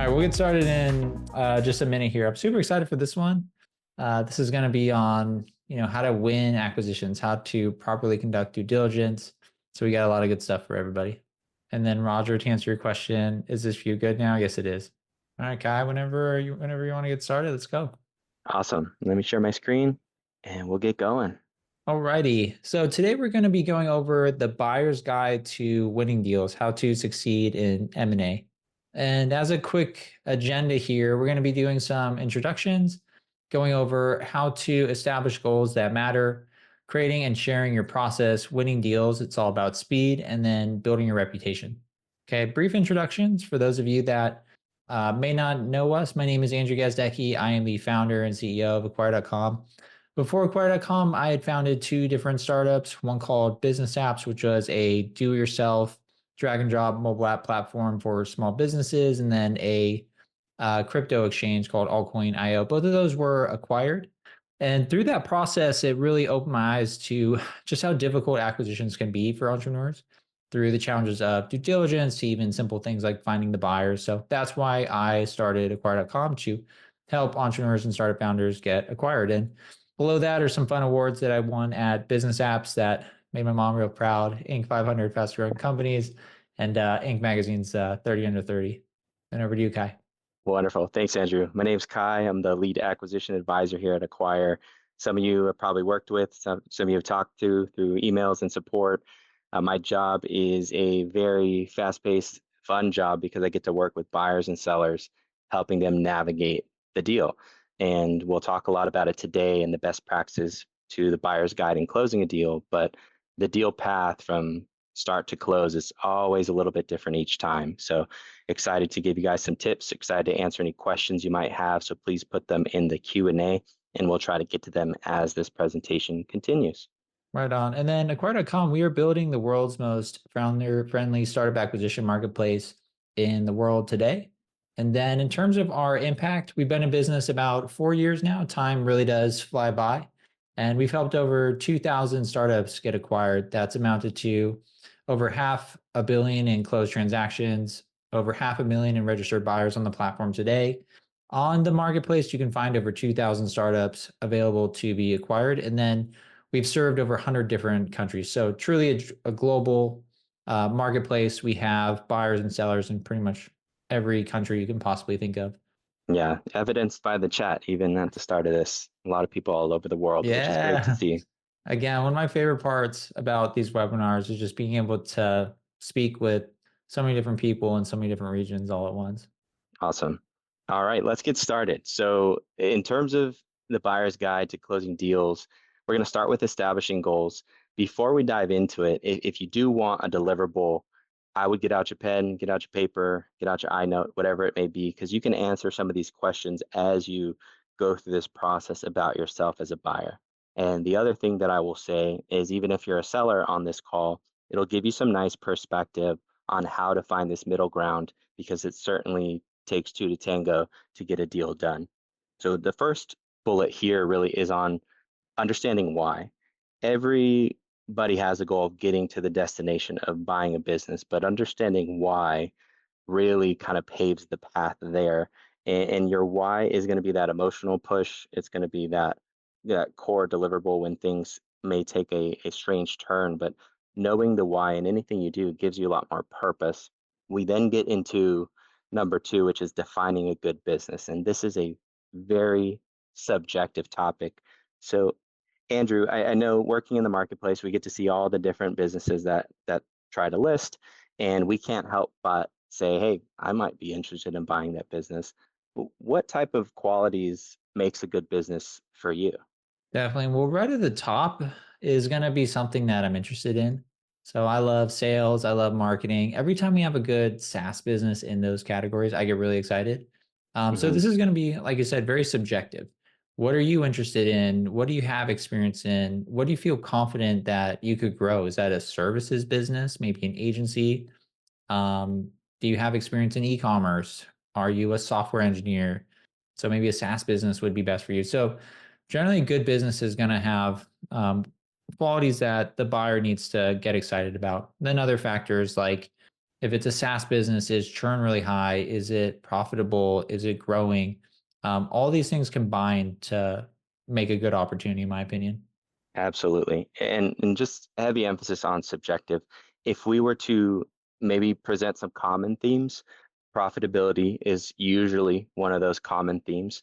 right, we'll get started in just a minute here. I'm super excited for this one. This is going to be on, how to win acquisitions, how to properly conduct due diligence. So we got a lot of good stuff for everybody. And then Roger, to answer your question, is this view good now? Yes, it is. All right, Kai, whenever you want to get started, let's go. Awesome. Let me share my screen and we'll get going. Alrighty. So today we're going to be going over the buyer's guide to winning deals, how to succeed in M&A. And as a quick agenda here, we're going to be doing some introductions, going over how to establish goals that matter, creating and sharing your process, winning deals. It's all about speed, and then building your reputation. Okay, brief introductions for those of you that may not know us. My name is Andrew Gazdecki. I am the founder and CEO of Acquire.com. Before Acquire.com, I had founded two different startups, one called Business Apps, which was a do-it-yourself drag and drop mobile app platform for small businesses, and then a crypto exchange called Altcoin.io. Both of those were acquired. And through that process, it really opened my eyes to just how difficult acquisitions can be for entrepreneurs, through the challenges of due diligence to even simple things like finding the buyers. So that's why I started Acquire.com, to help entrepreneurs and startup founders get acquired. And below that are some fun awards that I won at Business Apps that made my mom real proud. Inc. 500 Fast Growing Companies and Inc. Magazine's 30 Under 30. And over to you, Kai. Wonderful. Thanks, Andrew. My name's Kai. I'm the lead acquisition advisor here at Acquire. Some of you have probably worked with, some of you have talked to through emails and support. My job is a very fast-paced, fun job because I get to work with buyers and sellers, helping them navigate the deal. And we'll talk a lot about it today and the best practices to the buyer's guide in closing a deal. But the deal path from start to close is always a little bit different each time. So excited to give you guys some tips, excited to answer any questions you might have. So please put them in the Q&A and we'll try to get to them as this presentation continues. Right on. And then Acquire.com, we are building the world's most founder-friendly startup acquisition marketplace in the world today. And then in terms of our impact, we've been in business about 4 years now. Time really does fly by. And we've helped over 2,000 startups get acquired. That's amounted to over $500 million in closed transactions, over 500,000 in registered buyers on the platform today. On the marketplace, you can find over 2,000 startups available to be acquired. And then we've served over 100 different countries. So truly a global marketplace. We have buyers and sellers in pretty much every country you can possibly think of. Yeah, evidenced by the chat, even at the start of this, a lot of people all over the world, which is great to see. Again, one of my favorite parts about these webinars is just being able to speak with so many different people in so many different regions all at once. Awesome. All right, let's get started. So in terms of the buyer's guide to closing deals, we're going to start with establishing goals. Before we dive into it, if you do want a deliverable, I would get out your pen, get out your paper, get out your iNote, whatever it may be, because you can answer some of these questions as you go through this process about yourself as a buyer. And the other thing that I will say is, even if you're a seller on this call, it'll give you some nice perspective on how to find this middle ground, because it certainly takes two to tango to get a deal done. So the first bullet here really is on understanding why. Everybody has a goal of getting to the destination of buying a business, but understanding why really kind of paves the path there. And your why is going to be that emotional push. It's going to be that core deliverable when things may take a strange turn, but knowing the why in anything you do gives you a lot more purpose. We then get into number two, which is defining a good business. And this is a very subjective topic. So Andrew, I know working in the marketplace, we get to see all the different businesses that try to list, and we can't help but say, hey, I might be interested in buying that business. What type of qualities makes a good business for you? Definitely. Well, right at the top is going to be something that I'm interested in. So I love sales. I love marketing. Every time we have a good SaaS business in those categories, I get really excited. So this is going to be, like I said, very subjective. What are you interested in? What do you have experience in? What do you feel confident that you could grow? Is that a services business, maybe an agency? Do you have experience in e-commerce? Are you a software engineer? So maybe a SaaS business would be best for you. So generally, a good business is going to have qualities that the buyer needs to get excited about. Then other factors like If it's a SaaS business, is churn really high? Is it profitable? Is it growing? All these things combine to make a good opportunity, in my opinion. Absolutely. And just heavy emphasis on subjective. If we were to maybe present some common themes, profitability is usually one of those common themes.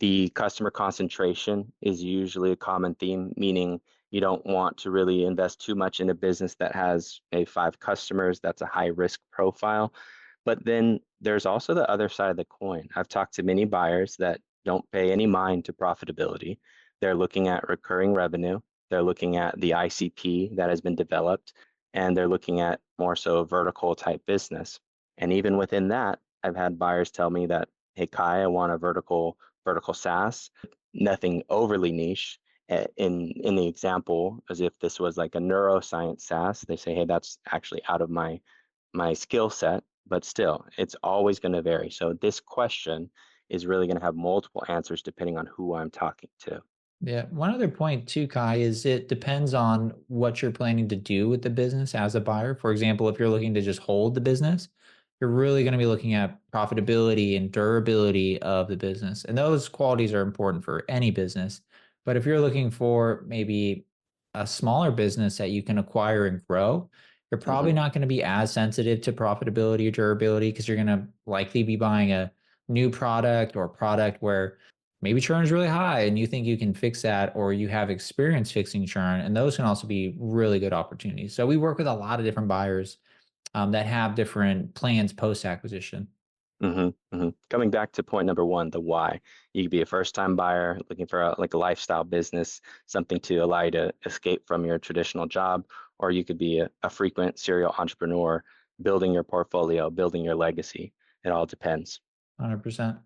The customer concentration is usually a common theme, meaning you don't want to really invest too much in a business that has maybe 5 customers. That's a high risk profile. But then there's also the other side of the coin. I've talked to many buyers that don't pay any mind to profitability. They're looking at recurring revenue. They're looking at the ICP that has been developed, and they're looking at more so a vertical type business. And even within that, I've had buyers tell me that, hey, Kai, I want a vertical SaaS, nothing overly niche. In the example, as if this was like a neuroscience SaaS, they say, hey, that's actually out of my skill set, but still, it's always going to vary. So this question is really going to have multiple answers depending on who I'm talking to. Yeah. One other point too, Kai, is it depends on what you're planning to do with the business as a buyer. For example, if you're looking to just hold the business, you're really going to be looking at profitability and durability of the business. And those qualities are important for any business. But if you're looking for maybe a smaller business that you can acquire and grow, you're Hmm. probably not going to be as sensitive to profitability or durability because you're going to likely be buying a new product or product where maybe churn is really high and you think you can fix that, or you have experience fixing churn, and those can also be really good opportunities. So we work with a lot of different buyers that have different plans post acquisition. Coming back to point number one, the why. You could be a first-time buyer looking for like a lifestyle business, something to allow you to escape from your traditional job, or you could be a frequent serial entrepreneur building your portfolio, building your legacy. It all depends. 100%.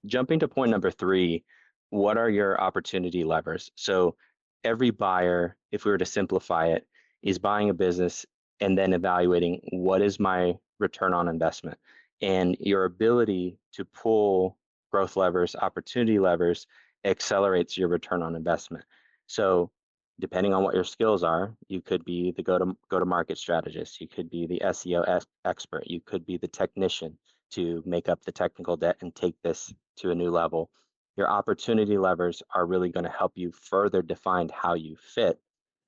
Jumping to point number three, what are your opportunity levers? So every buyer, if we were to simplify it, is buying a business and then evaluating what is my return on investment. And your ability to pull growth levers, opportunity levers, accelerates your return on investment. So depending on what your skills are, you could be the go to market strategist, you could be the SEO expert, you could be the technician to make up the technical debt and take this to a new level. Your opportunity levers are really going to help you further define how you fit.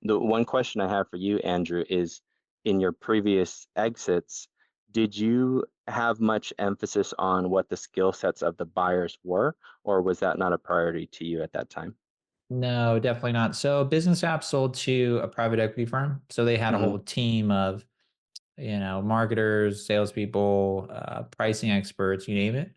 The one question I have for you, Andrew, is in your previous exits, did you have much emphasis on what the skill sets of the buyers were, or was that not a priority to you at that time? No, definitely not. So business app sold to a private equity firm. So they had a Hmm. whole team of, marketers, salespeople, pricing experts, you name it.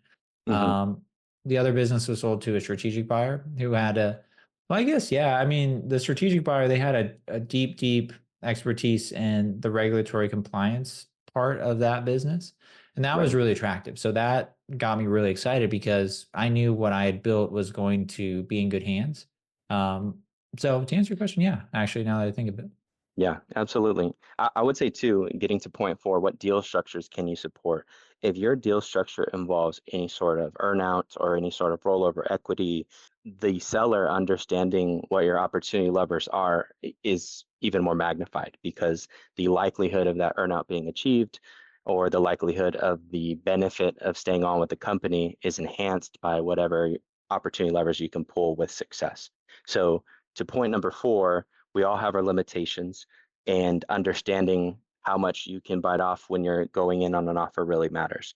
Hmm. Um, the other business was sold to a strategic buyer who had well, I guess, yeah. I mean, the strategic buyer, they had a deep, deep expertise in the regulatory compliance part of that business. And that was Right. really attractive. So that got me really excited because I knew what I had built was going to be in good hands. Um, so to answer your question, yeah, actually, now that I think of it. Yeah, absolutely. I would say too, getting to point four, what deal structures can you support? If your deal structure involves any sort of earnout or any sort of rollover equity, the seller understanding what your opportunity levers are is even more magnified because the likelihood of that earnout being achieved or the likelihood of the benefit of staying on with the company is enhanced by whatever opportunity levers you can pull with success. So to point number four, we all have our limitations, and understanding how much you can bite off when you're going in on an offer really matters.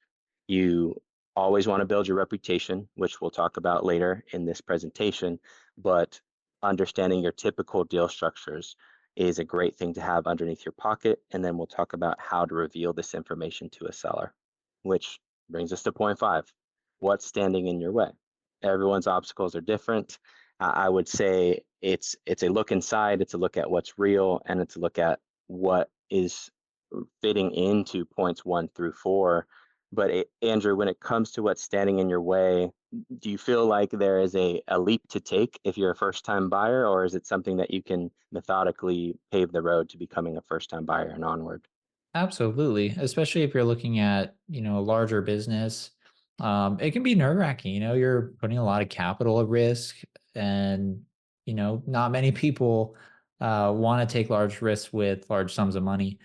You always want to build your reputation, which we'll talk about later in this presentation, but understanding your typical deal structures is a great thing to have underneath your pocket. And then we'll talk about how to reveal this information to a seller, which brings us to point five. What's standing in your way? Everyone's obstacles are different. I would say it's a look inside, it's a look at what's real, and it's a look at what is fitting into points one through four. But Andrew, when it comes to what's standing in your way, do you feel like there is a leap to take if you're a first time buyer, or is it something that you can methodically pave the road to becoming a first time buyer and onward? Absolutely, especially if you're looking at, a larger business. It can be nerve-wracking, you're putting a lot of capital at risk and, not many people want to take large risks with large sums of money.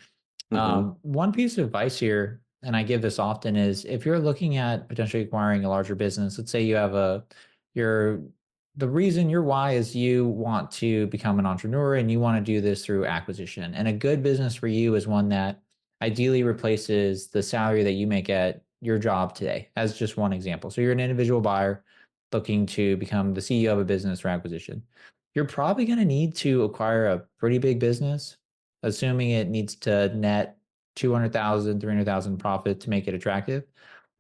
Hmm. One piece of advice here and I give this often, is if you're looking at potentially acquiring a larger business, let's say you have your the reason your why is you want to become an entrepreneur and you want to do this through acquisition. And a good business for you is one that ideally replaces the salary that you make at your job today, as just one example. So you're an individual buyer looking to become the CEO of a business or acquisition. You're probably going to need to acquire a pretty big business, assuming it needs to net 200,000, 300,000 profit to make it attractive.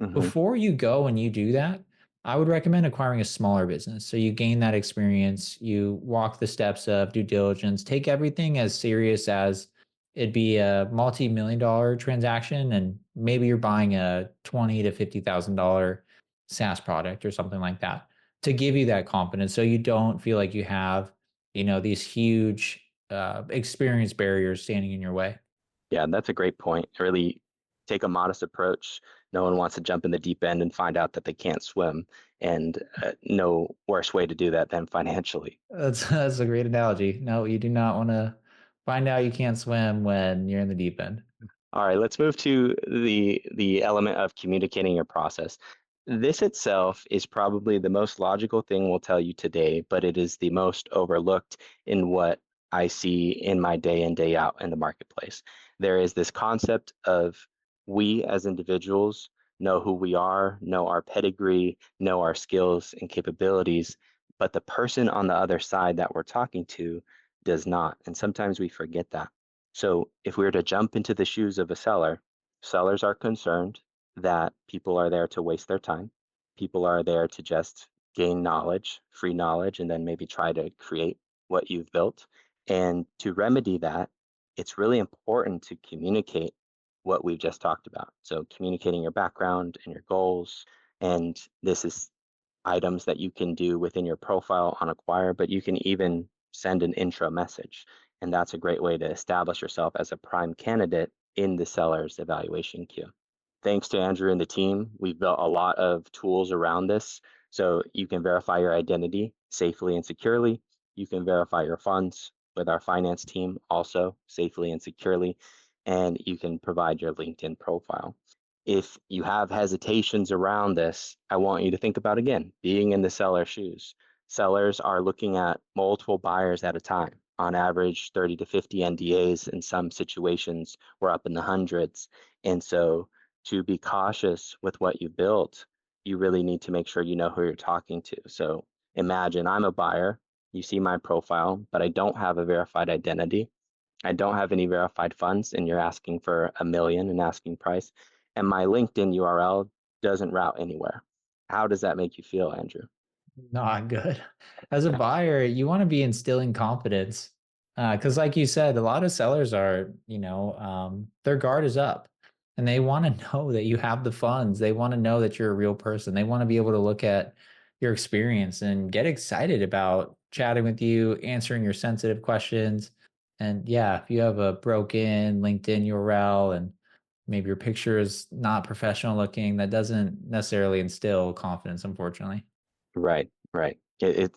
Hmm. Before you go and you do that, I would recommend acquiring a smaller business. So you gain that experience, you walk the steps of due diligence, take everything as serious as it'd be a multi-million dollar transaction, and maybe you're buying a 20 to $50,000 SaaS product or something like that to give you that confidence so you don't feel like you have, these huge experience barriers standing in your way. Yeah, that's a great point. Really take a modest approach. No one wants to jump in the deep end and find out that they can't swim, and no worse way to do that than financially. That's a great analogy. No, you do not want to find out you can't swim when you're in the deep end. All right, let's move to the element of communicating your process. This itself is probably the most logical thing we'll tell you today, but it is the most overlooked in what I see in my day in, day out in the marketplace. There is this concept of we as individuals know who we are, know our pedigree, know our skills and capabilities, but the person on the other side that we're talking to does not. And sometimes we forget that. So if we were to jump into the shoes of a seller, sellers are concerned that people are there to waste their time. People are there to just gain knowledge, free knowledge, and then maybe try to create what you've built. And to remedy that, it's really important to communicate what we've just talked about. So communicating your background and your goals. And this is items that you can do within your profile on Acquire, but you can even send an intro message. And that's a great way to establish yourself as a prime candidate in the seller's evaluation queue. Thanks to Andrew and the team, we've built a lot of tools around this. So you can verify your identity safely and securely. You can verify your funds with our finance team also safely and securely. And you can provide your LinkedIn profile. If you have hesitations around this, I want you to think about again being in the seller's shoes. Sellers are looking at multiple buyers at a time, on average 30 to 50 NDAs. In some situations, we're up in the hundreds. And so, to be cautious with what you built, you really need to make sure you know who you're talking to. So, imagine I'm a buyer, you see my profile, but I don't have a verified identity. I don't have any verified funds, and you're asking for a million in asking price, and my LinkedIn URL doesn't route anywhere. How does that make you feel, Andrew? Not good. As a Yeah, buyer, you want to be instilling confidence. Because like you said, a lot of sellers are, their guard is up and they want to know that you have the funds. They want to know that you're a real person. They want to be able to look at your experience and get excited about chatting with you, answering your sensitive questions. And yeah, if you have a broken LinkedIn URL and maybe your picture is not professional looking, that doesn't necessarily instill confidence, unfortunately. right, right.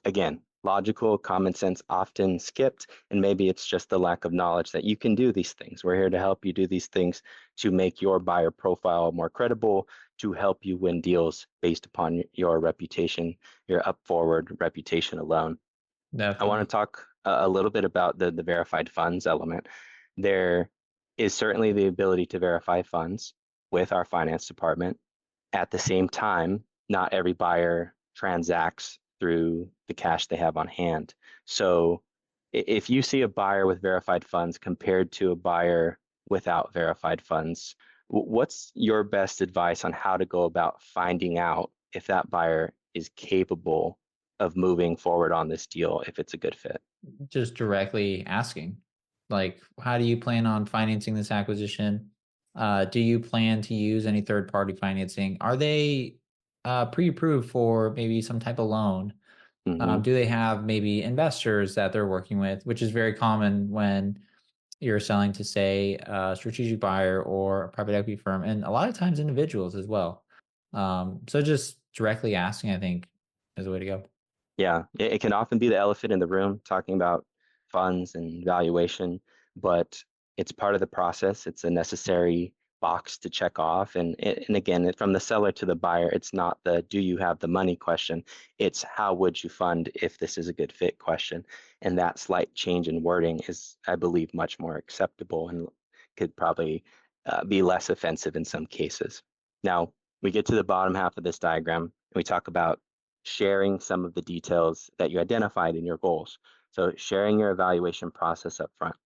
Again, logical, common sense often skipped, and maybe it's just the lack of knowledge that you can do these things. We're here to help you do these things to make your buyer profile more credible, to help you win deals based upon your reputation, your up forward reputation alone. I want to Definitely. talk a little bit about the verified funds element. There is certainly the ability to verify funds with our finance department. At the same time, not every buyer transacts through the cash they have on hand. So if you see a buyer with verified funds compared to a buyer without verified funds, what's your best advice on how to go about finding out if that buyer is capable of moving forward on this deal if it's a good fit? Just directly asking, like, how do you plan on financing this acquisition? Do you plan to use any third party financing? Are they pre approved for maybe some type of loan? Hmm. Do they have maybe investors that they're working with, which is very common when you're selling to, say, a strategic buyer or a private equity firm, and a lot of times individuals as well. So just directly asking, I think, is the way to go. Yeah, it can often be the elephant in the room talking about funds and valuation, but it's part of the process. It's a necessary box to check off. And again, from the seller to the buyer, it's not the do you have the money question. It's how would you fund if this is a good fit question. And that slight change in wording is, I believe, much more acceptable and could probably be less offensive in some cases. Now, we get to the bottom half of this diagram and we talk about sharing some of the details that you identified in your goals. So sharing your evaluation process up front.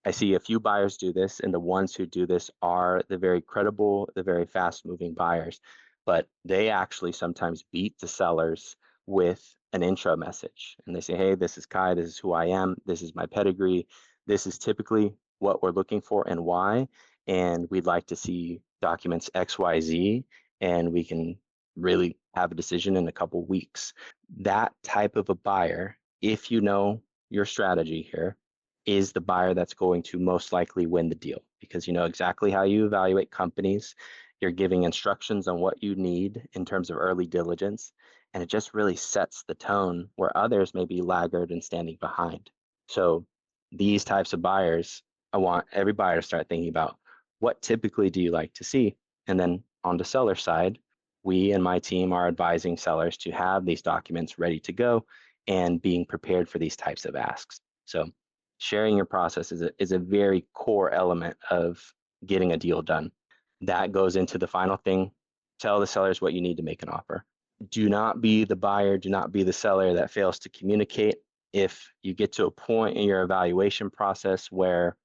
I see a few buyers do this, and the ones who do this are the very credible, the very fast moving buyers, but they actually sometimes beat the sellers with an intro message. And they say, hey, this is Kai, this is who I am, this is my pedigree, this is typically what we're looking for and why. And we'd like to see documents XYZ, and we can really have a decision in a couple weeks. That type of a buyer, if you know your strategy here, is the buyer that's going to most likely win the deal because you know exactly how you evaluate companies. You're giving instructions on what you need in terms of early diligence, and it just really sets the tone where others may be laggard and standing behind. So these types of buyers, I want every buyer to start thinking about what typically do you like to see? And then on the seller side, we and my team are advising sellers to have these documents ready to go and being prepared for these types of asks. So sharing your process is a very core element of getting a deal done. That goes into the final thing. Tell the sellers what you need to make an offer. Do not be the buyer, do not be the seller that fails to communicate. If you get to a point in your evaluation process where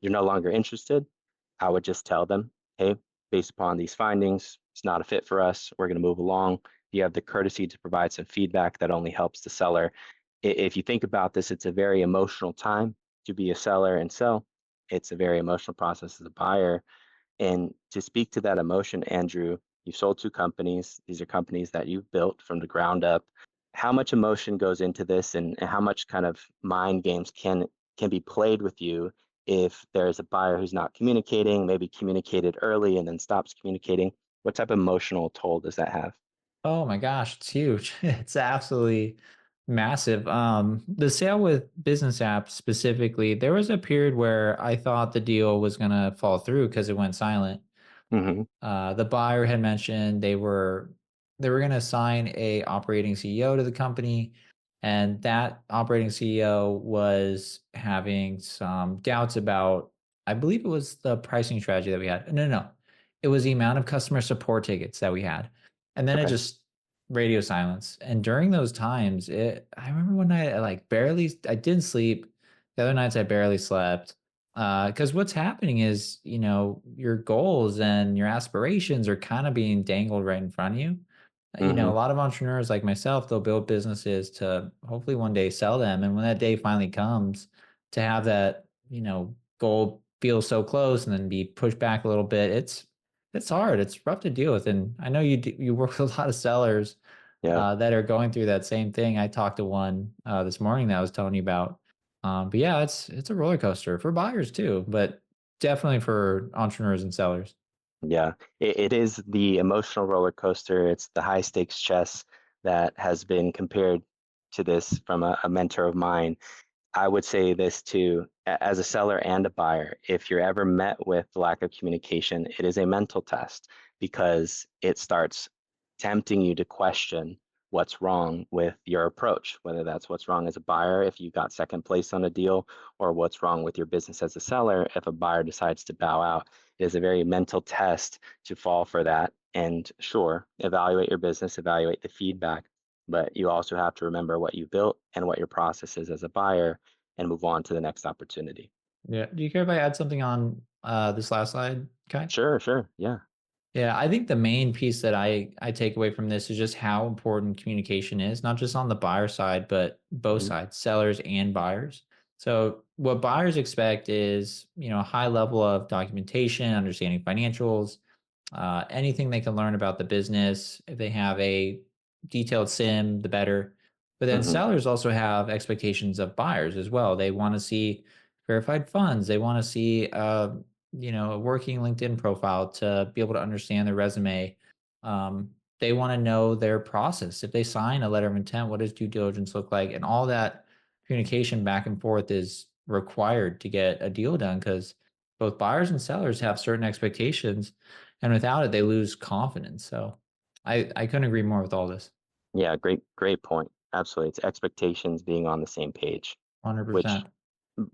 you're no longer interested, I would just tell them, hey, based upon these findings, it's not a fit for us. We're going to move along. You have the courtesy to provide some feedback that only helps the seller. If you think about this, it's a very emotional time to be a seller and sell. It's a very emotional process as a buyer. And to speak to that emotion, Andrew, you've sold two companies. These are companies that you've built from the ground up. How much emotion goes into this, and how much kind of mind games can be played with you if there's a buyer who's not communicating, maybe communicated early and then stops communicating? What type of emotional toll does that have? Oh my gosh, it's huge. It's absolutely massive. The sale with business apps specifically, there was a period where I thought the deal was gonna fall through because it went silent. Mm-hmm. The buyer had mentioned they were going to assign a operating CEO to the company, and that operating CEO was having some doubts about, I believe it was the pricing strategy that we had. No, no, no. It was the amount of customer support tickets that we had. And then it Okay. just radio silence. And during those times, I remember one night I like barely I didn't sleep. The other nights I barely slept. Because what's happening is, your goals and your aspirations are kind of being dangled right in front of you. A Mm-hmm. lot of entrepreneurs like myself, they'll build businesses to hopefully one day sell them. And when that day finally comes, to have that, goal feel so close and then be pushed back a little bit, it's hard. It's rough to deal with. And I know you work with a lot of sellers Yeah. that are going through that same thing. I talked to one this morning that I was telling you about. But yeah, it's a roller coaster for buyers too, but definitely for entrepreneurs and sellers. Yeah, it is the emotional roller coaster. It's the high stakes chess that has been compared to this from a mentor of mine. I would say this too, as a seller and a buyer, if you're ever met with lack of communication, it is a mental test because it starts tempting you to question what's wrong with your approach, whether that's what's wrong as a buyer if you got second place on a deal, or what's wrong with your business as a seller if a buyer decides to bow out. It is a very mental test to fall for that. And sure, evaluate your business, evaluate the feedback, but you also have to remember what you built and what your process is as a buyer and move on to the next opportunity. Yeah. Do you care if I add something on this last slide, Kai? Sure, sure. Yeah. Yeah, I think the main piece that I take away from this is just how important communication is, not just on the buyer side, but both Hmm. sides, sellers and buyers. So what buyers expect is, a high level of documentation, understanding financials, anything they can learn about the business. If they have a detailed sim, the better. But then Hmm. sellers also have expectations of buyers as well. They want to see verified funds. They want to see, a working LinkedIn profile to be able to understand their resume. They want to know their process. If they sign a letter of intent, what does due diligence look like? And all that communication back and forth is required to get a deal done because both buyers and sellers have certain expectations, and without it, they lose confidence. So I couldn't agree more with all this. Yeah, great point. Absolutely. It's expectations being on the same page, which 100%.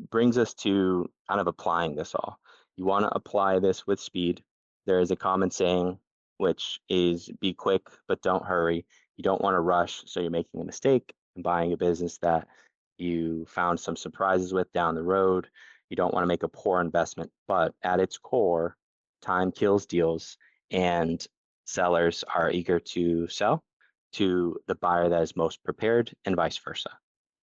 brings us to kind of applying this all. You want to apply this with speed. There is a common saying, which is be quick, but don't hurry. You don't want to rush, so you're making a mistake and buying a business that you found some surprises with down the road. You don't want to make a poor investment, but at its core, time kills deals, and sellers are eager to sell to the buyer that is most prepared, and vice versa.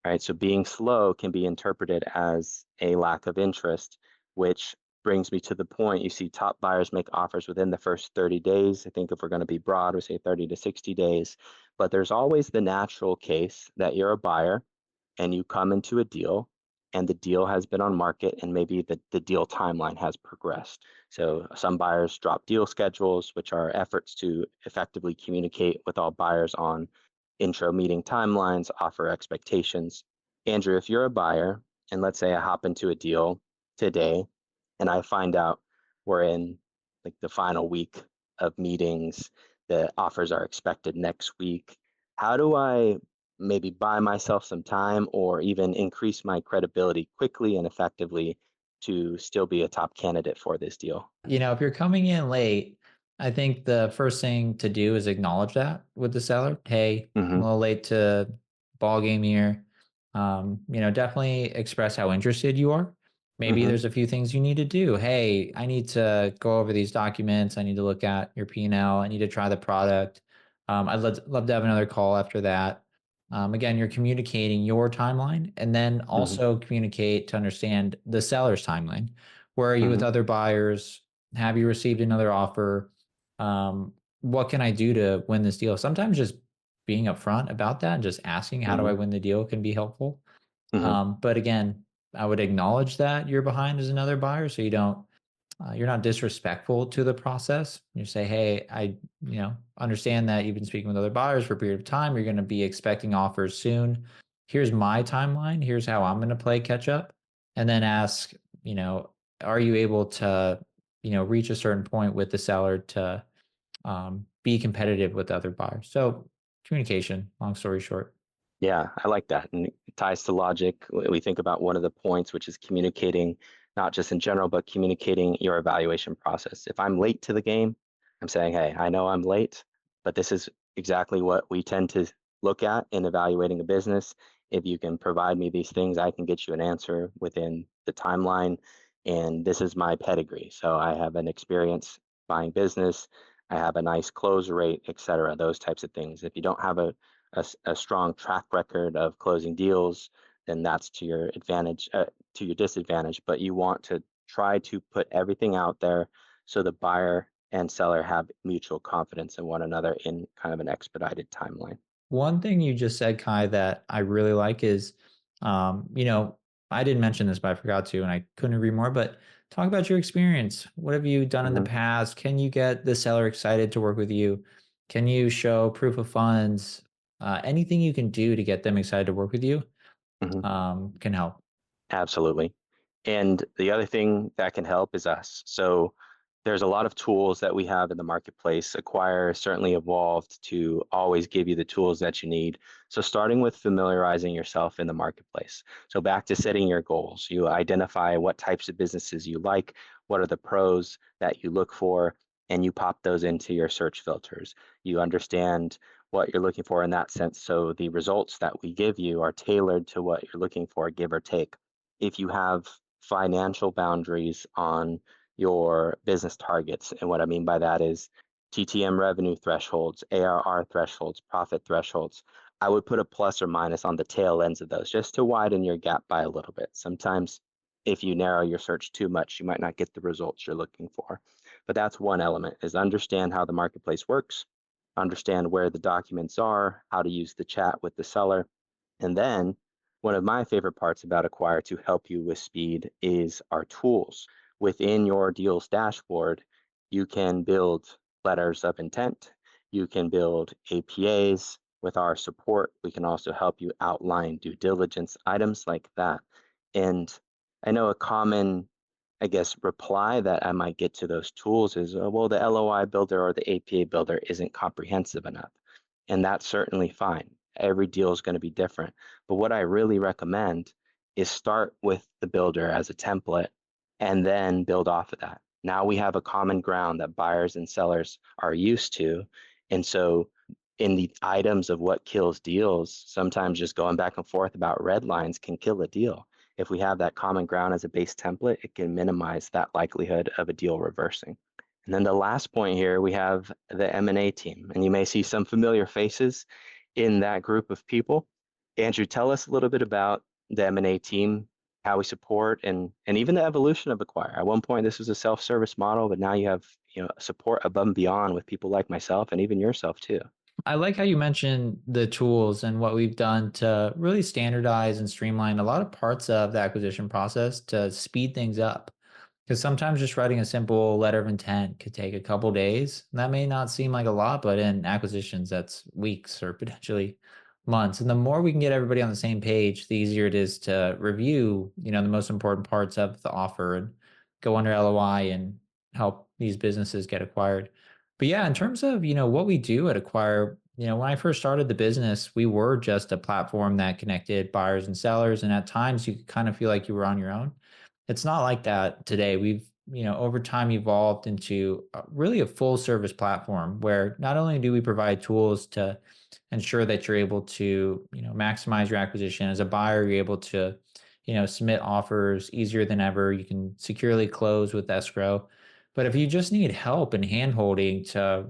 Right? So being slow can be interpreted as a lack of interest, which brings me to the point. You see top buyers make offers within the first 30 days. I think if we're going to be broad, we say 30 to 60 days. But there's always the natural case that you're a buyer and you come into a deal and the deal has been on market and maybe the deal timeline has progressed. So some buyers drop deal schedules, which are efforts to effectively communicate with all buyers on intro meeting timelines, offer expectations. Andrew, if you're a buyer and let's say I hop into a deal today and I find out we're in like the final week of meetings, the offers are expected next week, how do I maybe buy myself some time or even increase my credibility quickly and effectively to still be a top candidate for this deal? If you're coming in late, I think the first thing to do is acknowledge that with the seller. Hey, I'm Mm-hmm. a little late to ball game here. Definitely express how interested you are. Maybe Mm-hmm. there's a few things you need to do. Hey, I need to go over these documents. I need to look at your P&L. I need to try the product. I'd love to have another call after that. Again, you're communicating your timeline and then Mm-hmm. also communicate to understand the seller's timeline. Where are you with Mm-hmm. other buyers? Have you received another offer? What can I do to win this deal? Sometimes just being upfront about that and just asking, how do I Mm-hmm. win the deal can be helpful. Mm-hmm. But again, I would acknowledge that you're behind as another buyer, so you're not disrespectful to the process. You say, hey, I understand that you've been speaking with other buyers for a period of time. You're going to be expecting offers soon. Here's my timeline. Here's how I'm going to play catch up, and then ask, you know, are you able to, reach a certain point with the seller to be competitive with other buyers? So communication. Long story short. Yeah, I like that. And it ties to logic. We think about one of the points, which is communicating, not just in general, but communicating your evaluation process. If I'm late to the game, I'm saying, hey, I know I'm late, but this is exactly what we tend to look at in evaluating a business. If you can provide me these things, I can get you an answer within the timeline. And this is my pedigree. So I have an experience buying business. I have a nice close rate, et cetera, those types of things. If you don't have a strong track record of closing deals, then that's to your advantage, to your disadvantage. But you want to try to put everything out there so the buyer and seller have mutual confidence in one another in kind of an expedited timeline. One thing you just said, Kai, that I really like is, I didn't mention this, but I forgot to, and I couldn't agree more. But talk about your experience. What have you done in the Hmm. past? Can you get the seller excited to work with you? Can you show proof of funds? Anything you can do to get them excited to work with you Hmm. can help. Absolutely. And the other thing that can help is us. So there's a lot of tools that we have in the marketplace. Acquire certainly evolved to always give you the tools that you need. So starting with familiarizing yourself in the marketplace. So back to setting your goals. You identify what types of businesses you like, what are the pros that you look for, and you pop those into your search filters. You understand what you're looking for in that sense. So the results that we give you are tailored to what you're looking for, give or take. If you have financial boundaries on your business targets, and what I mean by that is TTM revenue thresholds, ARR thresholds, profit thresholds, I would put a plus or minus on the tail ends of those just to widen your gap by a little bit. Sometimes if you narrow your search too much, you might not get the results you're looking for. But that's one element, is understand how the marketplace works, understand where the documents are, how to use the chat with the seller, and then one of my favorite parts about Acquire to help you with speed is our tools. Within your deals dashboard, you can build letters of intent. You can build APAs. With our support, we can also help you outline due diligence items like that. And I know a common I guess, reply that I might get to those tools is, well, the LOI builder or the APA builder isn't comprehensive enough. And that's certainly fine. Every deal is going to be different. But what I really recommend is start with the builder as a template and then build off of that. Now we have a common ground that buyers and sellers are used to. And so in the items of what kills deals, sometimes just going back and forth about red lines can kill a deal. If we have that common ground as a base template, it can minimize that likelihood of a deal reversing. And then the last point here, we have the M&A team, and you may see some familiar faces in that group of people. Andrew, tell us a little bit about the M&A team, how we support, and even the evolution of Acquire. At one point, this was a self-service model, but now you have support above and beyond with people like myself and even yourself too. I like how you mentioned the tools and what we've done to really standardize and streamline a lot of parts of the acquisition process to speed things up. Because sometimes just writing a simple letter of intent could take a couple days. That may not seem like a lot, but in acquisitions, that's weeks or potentially months. And the more we can get everybody on the same page, the easier it is to review, the most important parts of the offer and go under LOI and help these businesses get acquired. But yeah, in terms of, what we do at Acquire, when I first started the business, we were just a platform that connected buyers and sellers. And at times you could kind of feel like you were on your own. It's not like that today. We've, over time evolved into really a full service platform where not only do we provide tools to ensure that you're able to, maximize your acquisition as a buyer, you're able to, submit offers easier than ever. You can securely close with escrow. But if you just need help and handholding to,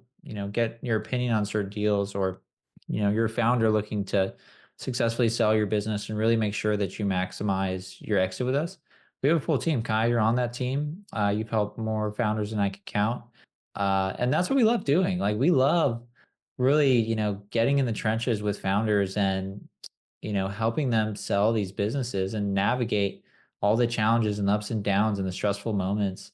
get your opinion on certain deals, or, you're a founder looking to successfully sell your business and really make sure that you maximize your exit with us, we have a full team. Kai, you're on that team. You've helped more founders than I could count. And that's what we love doing. Like we love really, getting in the trenches with founders and, helping them sell these businesses and navigate all the challenges and ups and downs and the stressful moments.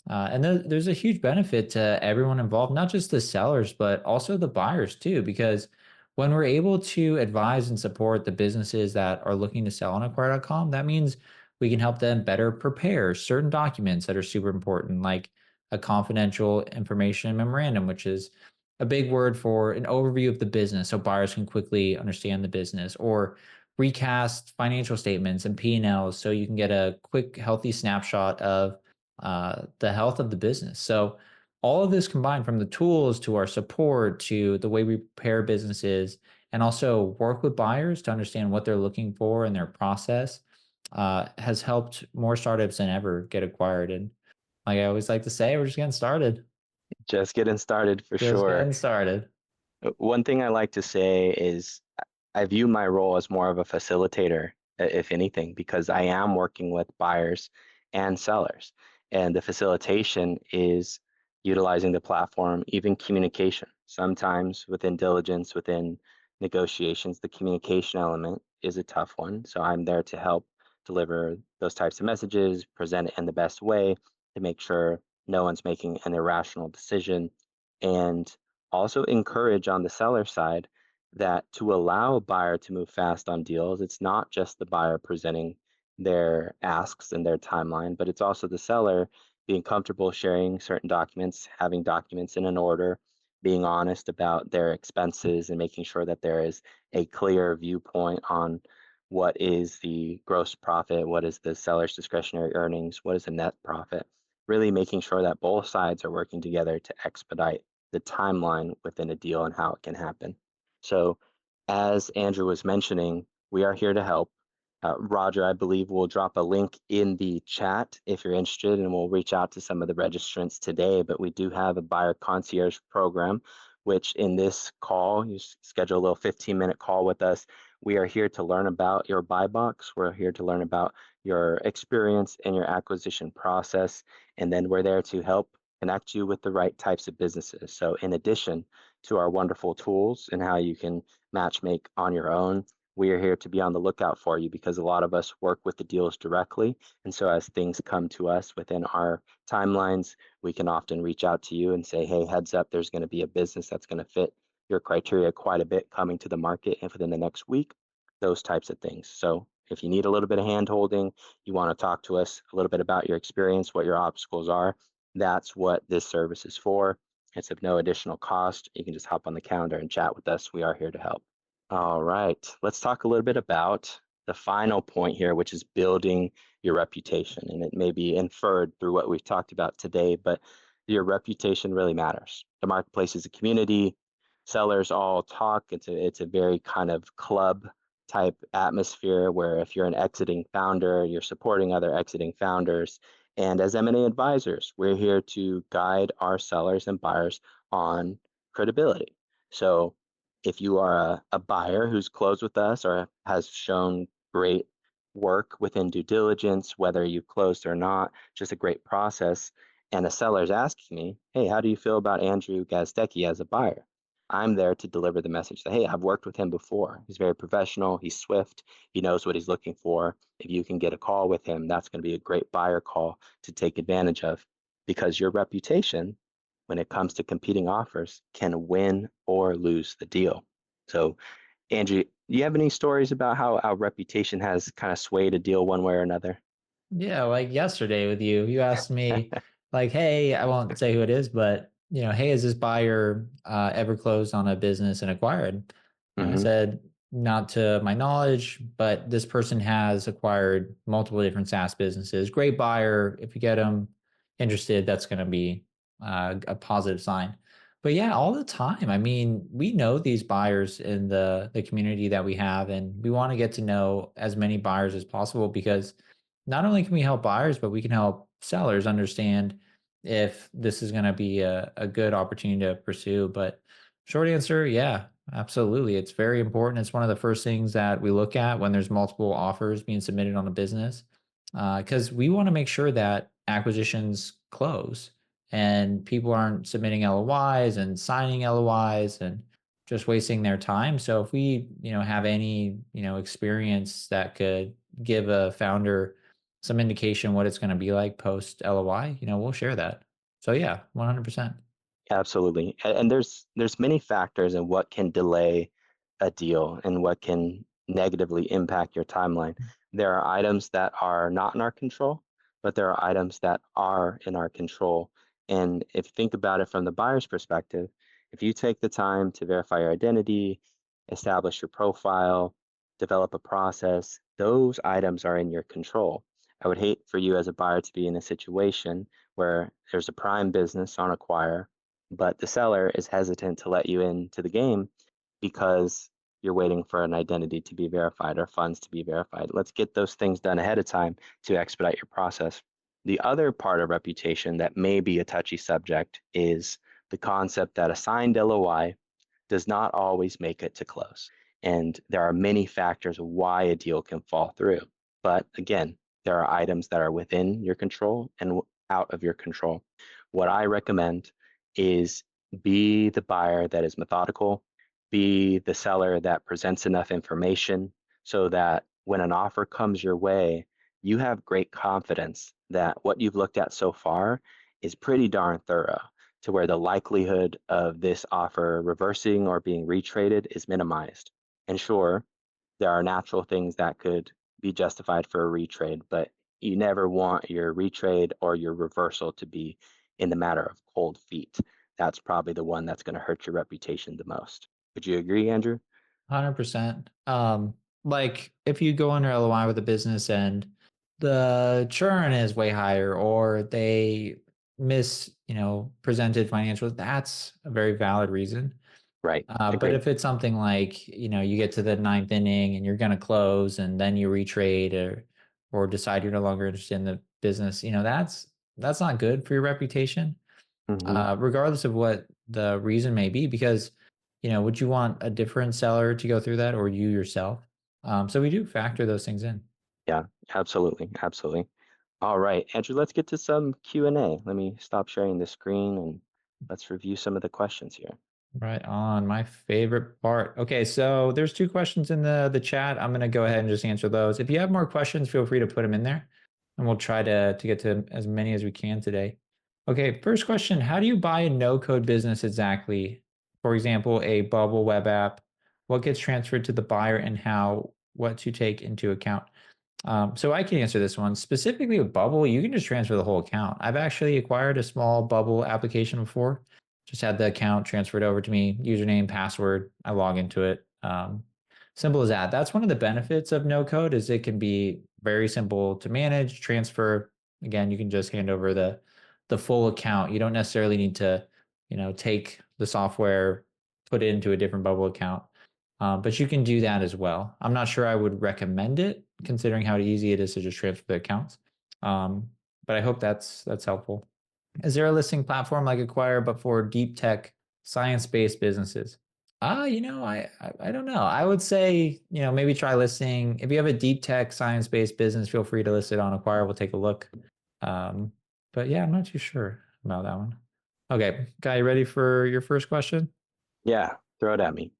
And there's a huge benefit to everyone involved, not just the sellers, but also the buyers too, because when we're able to advise and support the businesses that are looking to sell on acquire.com, that means we can help them better prepare certain documents that are super important, like a confidential information memorandum, which is a big word for an overview of the business so buyers can quickly understand the business, or recast financial statements and P&Ls so you can get a quick, healthy snapshot of the health of the business. So all of this combined, from the tools to our support to the way we prepare businesses and also work with buyers to understand what they're looking for in their process, has helped more startups than ever get acquired. And like I always like to say, we're just getting started. Just getting started for Just sure. getting started. One thing I like to say is I view my role as more of a facilitator, if anything, because I am working with buyers and sellers. And the facilitation is utilizing the platform, even communication. Sometimes within diligence, within negotiations, the communication element is a tough one. So I'm there to help deliver those types of messages, present it in the best way to make sure no one's making an irrational decision. And also encourage on the seller side that to allow a buyer to move fast on deals, it's not just the buyer presenting their asks and their timeline, but it's also the seller being comfortable sharing certain documents, having documents in an order, being honest about their expenses and making sure that there is a clear viewpoint on what is the gross profit, what is the seller's discretionary earnings, what is the net profit, really making sure that both sides are working together to expedite the timeline within a deal and how it can happen. So, as Andrew was mentioning, we are here to help. Roger, I believe, will drop a link in the chat if you're interested, and we'll reach out to some of the registrants today. But we do have a buyer concierge program, which in this call, you schedule a little 15-minute call with us. We are here to learn about your buy box. We're here to learn about your experience in your acquisition process, and then we're there to help connect you with the right types of businesses. So in addition to our wonderful tools and how you can match make on your own, we are here to be on the lookout for you because a lot of us work with the deals directly. And so as things come to us within our timelines, we can often reach out to you and say, hey, heads up, there's going to be a business that's going to fit your criteria quite a bit coming to the market and within the next week, those types of things. So If you need a little bit of hand holding, you want to talk to us a little bit about your experience, what your obstacles are, that's what this service is for. It's of no additional cost. You can just hop on the calendar and chat with us. We are here to help. All right, let's talk a little bit about the final point here, which is building your reputation. And it may be inferred through what we've talked about today, but your reputation really matters. The marketplace is a community. Sellers all talk. It's a very kind of club type atmosphere where if you're an exiting founder, you're supporting other exiting founders. And as M&A advisors, we're here to guide our sellers and buyers on credibility. So if you are a buyer who's closed with us or has shown great work within due diligence, whether you've closed or not, just a great process, and a seller is asking me, hey, how do you feel about Andrew Gazdecki as a buyer? I'm there to deliver the message that, hey, I've worked with him before. He's very professional. He's swift. He knows what he's looking for. If you can get a call with him, that's going to be a great buyer call to take advantage of because your reputation, when it comes to competing offers, can win or lose the deal. So, Andrew, do you have any stories about how our reputation has kind of swayed a deal one way or another? Yeah, like yesterday with you, you asked me, like, hey, I won't say who it is, but hey, has this buyer ever closed on a business and acquired? And I Hmm. said, not to my knowledge, but this person has acquired multiple different SaaS businesses. Great buyer. If you get them interested, that's going to be a positive sign. But yeah, all the time. I mean, we know these buyers in the community that we have, and we want to get to know as many buyers as possible because not only can we help buyers, but we can help sellers understand if this is going to be a good opportunity to pursue. But short answer, yeah, absolutely. It's very important. It's one of the first things that we look at when there's multiple offers being submitted on a business, because we want to make sure that acquisitions close and people aren't submitting LOIs and signing LOIs and just wasting their time. So if we, have any, experience that could give a founder some indication what it's going to be like post LOI, we'll share that. So yeah, 100%. Absolutely. And there's many factors in what can delay a deal and what can negatively impact your timeline. There are items that are not in our control, but there are items that are in our control. And if you think about it from the buyer's perspective, if you take the time to verify your identity, establish your profile, develop a process, those items are in your control. I would hate for you as a buyer to be in a situation where there's a prime business on acquire, but the seller is hesitant to let you into the game because you're waiting for an identity to be verified or funds to be verified. Let's get those things done ahead of time to expedite your process. The other part of reputation that may be a touchy subject is the concept that a signed LOI does not always make it to close. And there are many factors why a deal can fall through. But again, there are items that are within your control and out of your control. What I recommend is be the buyer that is methodical, be the seller that presents enough information so that when an offer comes your way, you have great confidence that what you've looked at so far is pretty darn thorough to where the likelihood of this offer reversing or being retraded is minimized. And sure, there are natural things that could be justified for a retrade, but you never want your retrade or your reversal to be in the matter of cold feet. That's probably the one that's going to hurt your reputation the most. Would you agree, Andrew? 100%. Like if you go under LOI with a business and the churn is way higher or they presented financials, that's a very valid reason. Right. But Agree. if it's something like, you get to the ninth inning and you're going to close and then you retrade or decide you're no longer interested in the business, that's not good for your reputation, Hmm. regardless of what the reason may be, because, would you want a different seller to go through that or you yourself? So we do factor those things in. Yeah, absolutely. Absolutely. All right, Andrew, let's get to some Q&A. Let me stop sharing the screen and let's review some of the questions here. Right on, my favorite part. Okay, so there's two questions in the chat. I'm gonna go ahead and just answer those. If you have more questions, feel free to put them in there, and we'll try to get to as many as we can today. Okay, first question: how do you buy a no-code business exactly? For example, a bubble web app. What gets transferred to the buyer, and how? What to take into account? So I can answer this one specifically with Bubble. You can just transfer the whole account. I've actually acquired a small Bubble application before. Just had the account transferred over to me, username, password. I log into it. Simple as that. That's one of the benefits of no code is it can be very simple to manage, transfer. Again, you can just hand over the full account. You don't necessarily need to, take the software, put it into a different Bubble account. But you can do that as well. I'm not sure I would recommend it, considering how easy it is to just transfer the accounts. Um, but I hope that's helpful. Is there a listing platform like Acquire, but for deep tech, science-based businesses? I don't know. I would say, maybe try listing. If you have a deep tech, science-based business, feel free to list it on Acquire. We'll take a look. Um, but yeah, I'm not too sure about that one. Okay, Guy, you ready for your first question? Yeah, throw it at me.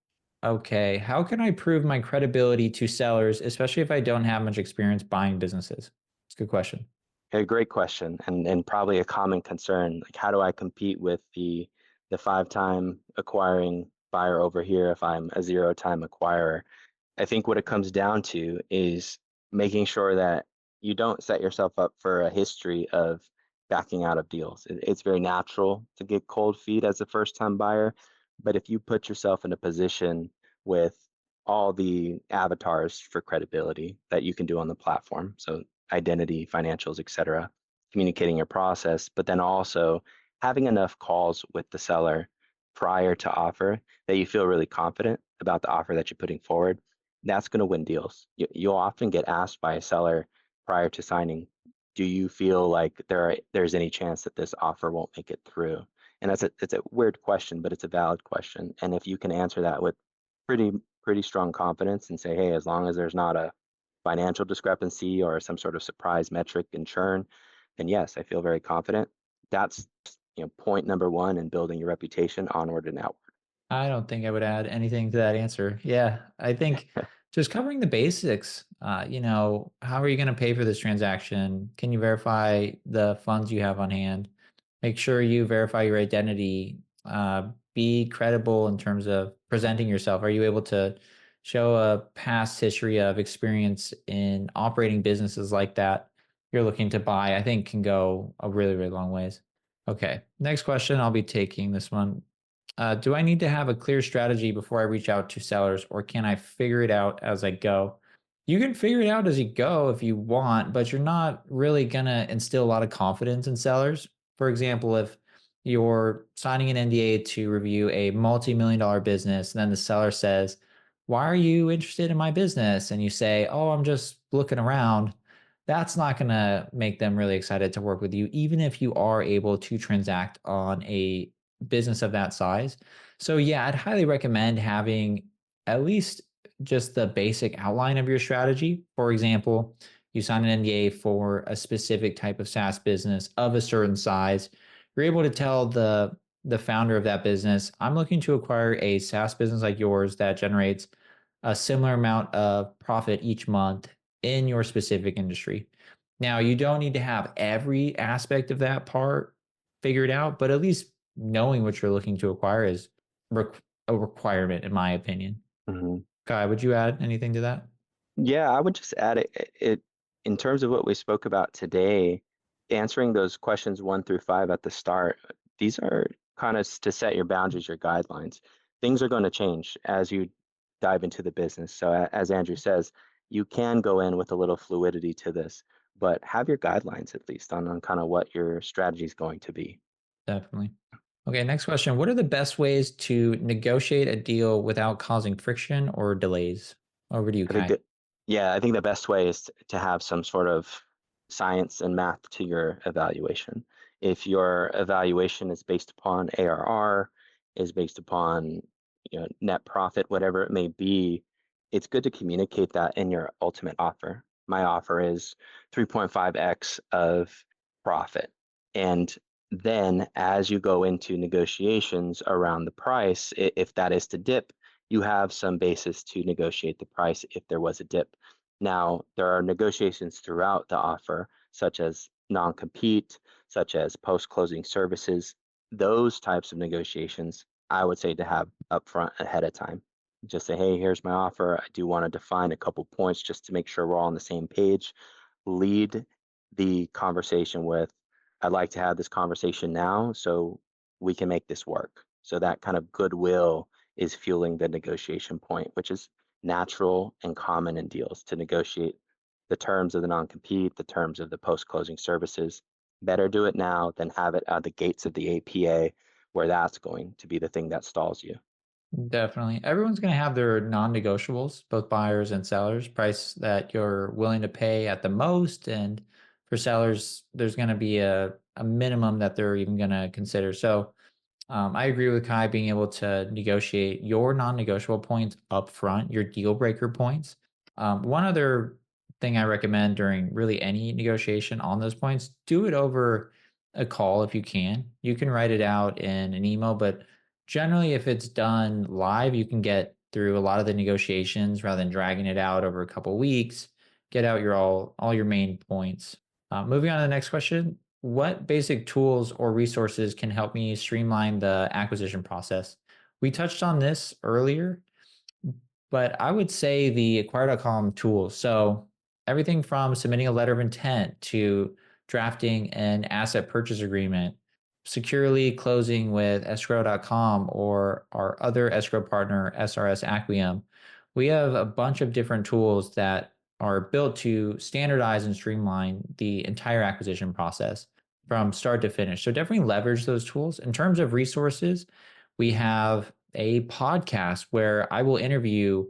Okay, how can I prove my credibility to sellers, especially if I don't have much experience buying businesses? It's a good question. A great question, and probably a common concern. Like, how do I compete with the 5-time acquiring buyer over here if I'm a 0-time acquirer? I think what it comes down to is making sure that you don't set yourself up for a history of backing out of deals. It's very natural to get cold feet as a first-time buyer, but if you put yourself in a position with all the avatars for credibility that you can do on the platform, so identity, financials, etc., communicating your process, but then also having enough calls with the seller prior to offer that you feel really confident about the offer that you're putting forward, that's going to win deals. You'll often get asked by a seller prior to signing, do you feel like there's any chance that this offer won't make it through? And it's a weird question, but it's a valid question. And if you can answer that with pretty pretty strong confidence and say, hey, as long as there's not a financial discrepancy or some sort of surprise metric in churn, then yes, I feel very confident. That's point number one in building your reputation onward and outward. I don't think I would add anything to that answer. Yeah, I think just covering the basics. How are you going to pay for this transaction? Can you verify the funds you have on hand? Make sure you verify your identity. Be credible in terms of presenting yourself. Are you able to show a past history of experience in operating businesses like that you're looking to buy? I think can go a really, really long ways. Okay, next question. I'll be taking this one. Do I need to have a clear strategy before I reach out to sellers, or can I figure it out as I go? You can figure it out as you go if you want, but you're not really going to instill a lot of confidence in sellers. For example, if you're signing an NDA to review a multi-million dollar business, and then the seller says, why are you interested in my business? And you say, oh, I'm just looking around. That's not going to make them really excited to work with you, even if you are able to transact on a business of that size. So yeah, I'd highly recommend having at least just the basic outline of your strategy. For example, you sign an NDA for a specific type of SaaS business of a certain size. You're able to tell the founder of that business, I'm looking to acquire a SaaS business like yours that generates a similar amount of profit each month in your specific industry. Now, you don't need to have every aspect of that part figured out, but at least knowing what you're looking to acquire is a requirement, in my opinion. Mhm. Kai, would you add anything to that? Yeah, I would just add it in terms of what we spoke about today, answering those questions 1 through 5 at the start. These are kind of to set your boundaries, your guidelines. Things are going to change as you dive into the business. So as Andrew says, you can go in with a little fluidity to this, but have your guidelines at least on kind of what your strategy is going to be. Definitely. Okay, next question. What are the best ways to negotiate a deal without causing friction or delays? Over to you, I think Kai. that, yeah, I think the best way is to have some sort of science and math to your evaluation. If your evaluation is based upon ARR, is based upon net profit, whatever it may be, it's good to communicate that in your ultimate offer. My offer is 3.5x of profit. And then as you go into negotiations around the price, if that is to dip, you have some basis to negotiate the price if there was a dip. Now, there are negotiations throughout the offer, such as non-compete, such as post-closing services. Those types of negotiations, I would say to have upfront ahead of time. Just say, hey, here's my offer. I do want to define a couple points just to make sure we're all on the same page. Lead the conversation with, I'd like to have this conversation now so we can make this work. So that kind of goodwill is fueling the negotiation point, which is natural and common in deals to negotiate the terms of the non-compete, the terms of the post-closing services. Better do it now than have it at the gates of the APA, where that's going to be the thing that stalls you. Definitely. Everyone's going to have their non-negotiables, both buyers and sellers, price that you're willing to pay at the most. And for sellers, there's going to be a minimum that they're even going to consider. So I agree with Kai being able to negotiate your non-negotiable points up front, your deal breaker points. One other thing I recommend during really any negotiation on those points, do it over a call if you can. You can write it out in an email, but generally, if it's done live, you can get through a lot of the negotiations rather than dragging it out over a couple weeks. Get out your all your main points. Moving on to the next question, what basic tools or resources can help me streamline the acquisition process? We touched on this earlier, but I would say the acquire.com tools. So everything from submitting a letter of intent to drafting an asset purchase agreement, securely closing with escrow.com or our other escrow partner, SRS Acquium. We have a bunch of different tools that are built to standardize and streamline the entire acquisition process from start to finish. So definitely leverage those tools. In terms of resources, we have a podcast where I will interview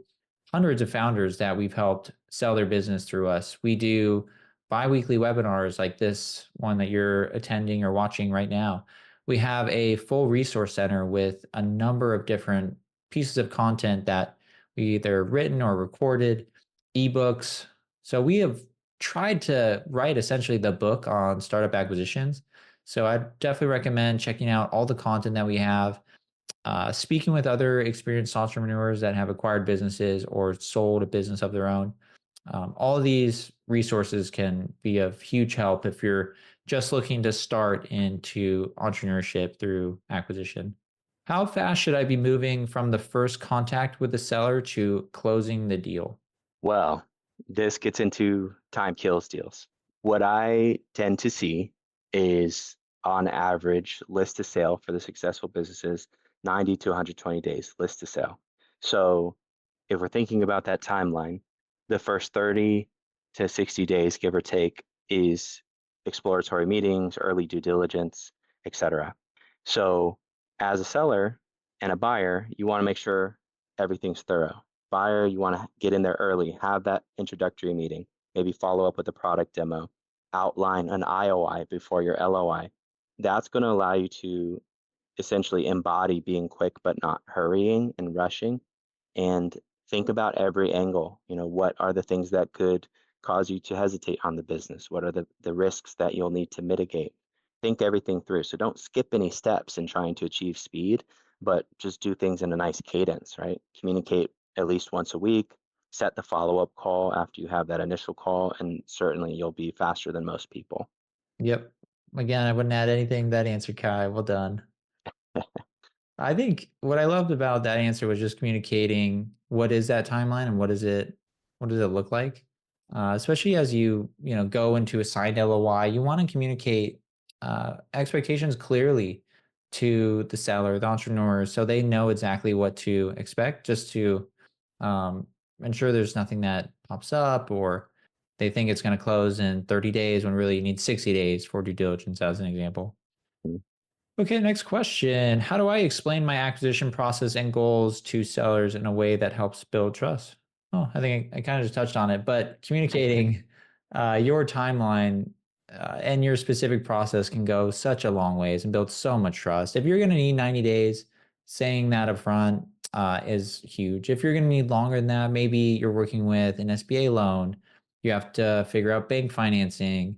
hundreds of founders that we've helped sell their business through us. We do bi-weekly webinars like this one that you're attending or watching right now. We have a full resource center with a number of different pieces of content that we either written or recorded, ebooks. So we have tried to write essentially the book on startup acquisitions. So I definitely recommend checking out all the content that we have, speaking with other experienced entrepreneurs that have acquired businesses or sold a business of their own. All of these resources can be of huge help if you're just looking to start into entrepreneurship through acquisition. How fast should I be moving from the first contact with the seller to closing the deal? Well, this gets into time kills deals. What I tend to see is on average list to sale for the successful businesses, 90 to 120 days list to sale. So if we're thinking about that timeline, the first 30 to 60 days, give or take, is exploratory meetings, early due diligence, etc. So as a seller and a buyer, you want to make sure everything's thorough. Buyer, you want to get in there early, have that introductory meeting, maybe follow up with a product demo, outline an IOI before your LOI. That's going to allow you to essentially embody being quick but not hurrying and rushing, and think about every angle. What are the things that could cause you to hesitate on the business? What are the risks that you'll need to mitigate? Think everything through. So don't skip any steps in trying to achieve speed, but just do things in a nice cadence, right? Communicate at least once a week, set the follow-up call after you have that initial call, and certainly you'll be faster than most people. Yep. Again, I wouldn't add anything to that answer, Kai. Well done. I think what I loved about that answer was just communicating what is that timeline and what does it look like? Especially as you go into a signed LOI, you want to communicate expectations clearly to the seller, the entrepreneur, so they know exactly what to expect, just to um, ensure there's nothing that pops up or they think it's going to close in 30 days when really you need 60 days for due diligence, as an example. Okay, next question. How do I explain my acquisition process and goals to sellers in a way that helps build trust? Oh, I think I kind of just touched on it, but communicating your timeline and your specific process can go such a long ways and build so much trust. If you're going to need 90 days, saying that up front is huge. If you're going to need longer than that, maybe you're working with an SBA loan, you have to figure out bank financing,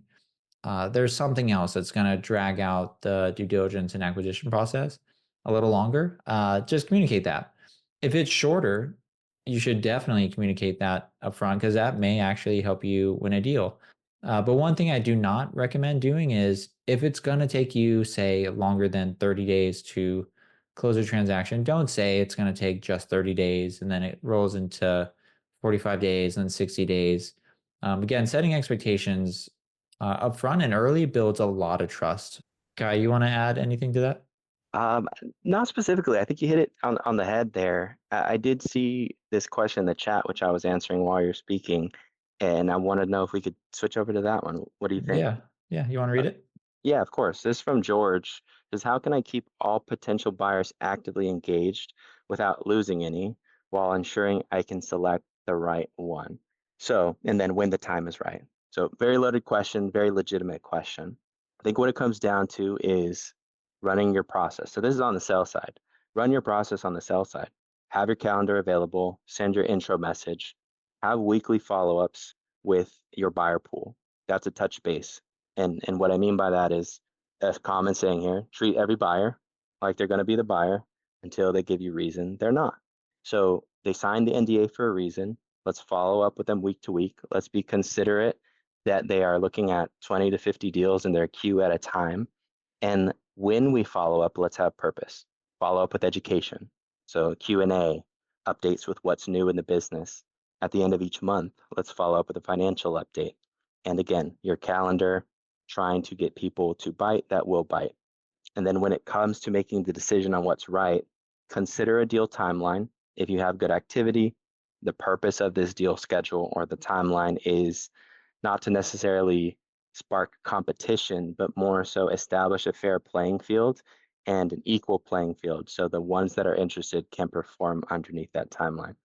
there's something else that's going to drag out the due diligence and acquisition process a little longer, just communicate that. If it's shorter, you should definitely communicate that upfront because that may actually help you win a deal. But one thing I do not recommend doing is if it's going to take you, say, longer than 30 days to close a transaction, don't say it's going to take just 30 days and then it rolls into 45 days and 60 days. Again, setting expectations upfront and early builds a lot of trust. Guy, you want to add anything to that? Um, Not specifically. I think you hit it on the head there. I did see this question in the chat, which I was answering while you're speaking, and I want to know if we could switch over to that one. What do you think? Yeah. Yeah. You want to read it? Yeah, of course. This is from George. Says, how can I keep all potential buyers actively engaged without losing any while ensuring I can select the right one? So, and then when the time is right. So, very loaded question, very legitimate question. I think what it comes down to is running your process. So, this is on the sell side. Run your process on the sell side. Have your calendar available, send your intro message, have weekly follow ups with your buyer pool. That's a touch base. And what I mean by that is a common saying here, treat every buyer like they're going to be the buyer until they give you reason they're not. So they signed the NDA for a reason. Let's follow up with them week to week. Let's be considerate that they are looking at 20 to 50 deals in their queue at a time. And when we follow up, let's have purpose. Follow up with education. So Q&A, updates with what's new in the business. At the end of each month, let's follow up with a financial update. And again, your calendar, trying to get people to bite that will bite. And then when it comes to making the decision on what's right, consider a deal timeline. If you have good activity, the purpose of this deal schedule or the timeline is not to necessarily spark competition, but more so establish a fair playing field and an equal playing field. So the ones that are interested can perform underneath that timeline.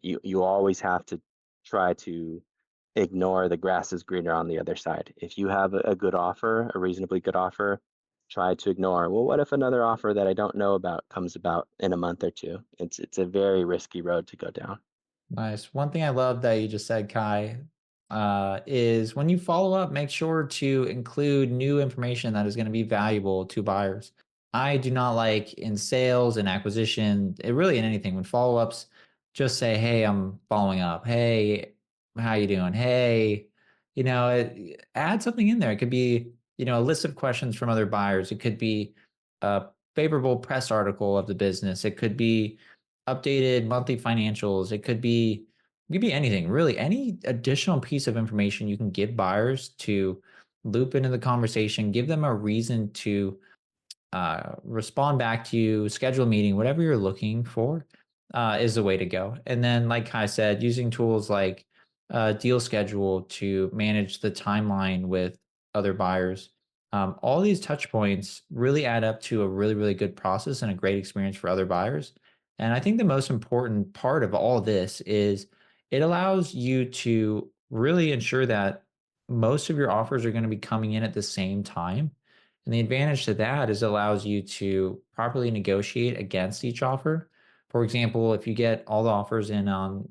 You always have to try to ignore the grass is greener on the other side. If you have a good offer, a reasonably good offer, try to ignore, well, what if another offer that I don't know about comes about in a month or two? It's a very risky road to go down. Nice. One thing I love that you just said, Kai, is when you follow up, make sure to include new information that is going to be valuable to buyers. I do not like in sales and acquisition, really in anything, when follow-ups just say, "Hey, I'm following up. Hey, how you doing? Hey," add something in there. It could be, a list of questions from other buyers. It could be a favorable press article of the business. It could be updated monthly financials. It could be anything, really. Any additional piece of information you can give buyers to loop into the conversation, give them a reason to respond back to you, schedule a meeting, whatever you're looking for, is the way to go. And then, like I said, using tools like Deal Schedule to manage the timeline with other buyers. All these touch points really add up to a really, really good process and a great experience for other buyers. And I think the most important part of all this is it allows you to really ensure that most of your offers are going to be coming in at the same time. And the advantage to that is it allows you to properly negotiate against each offer. For example, if you get all the offers in on,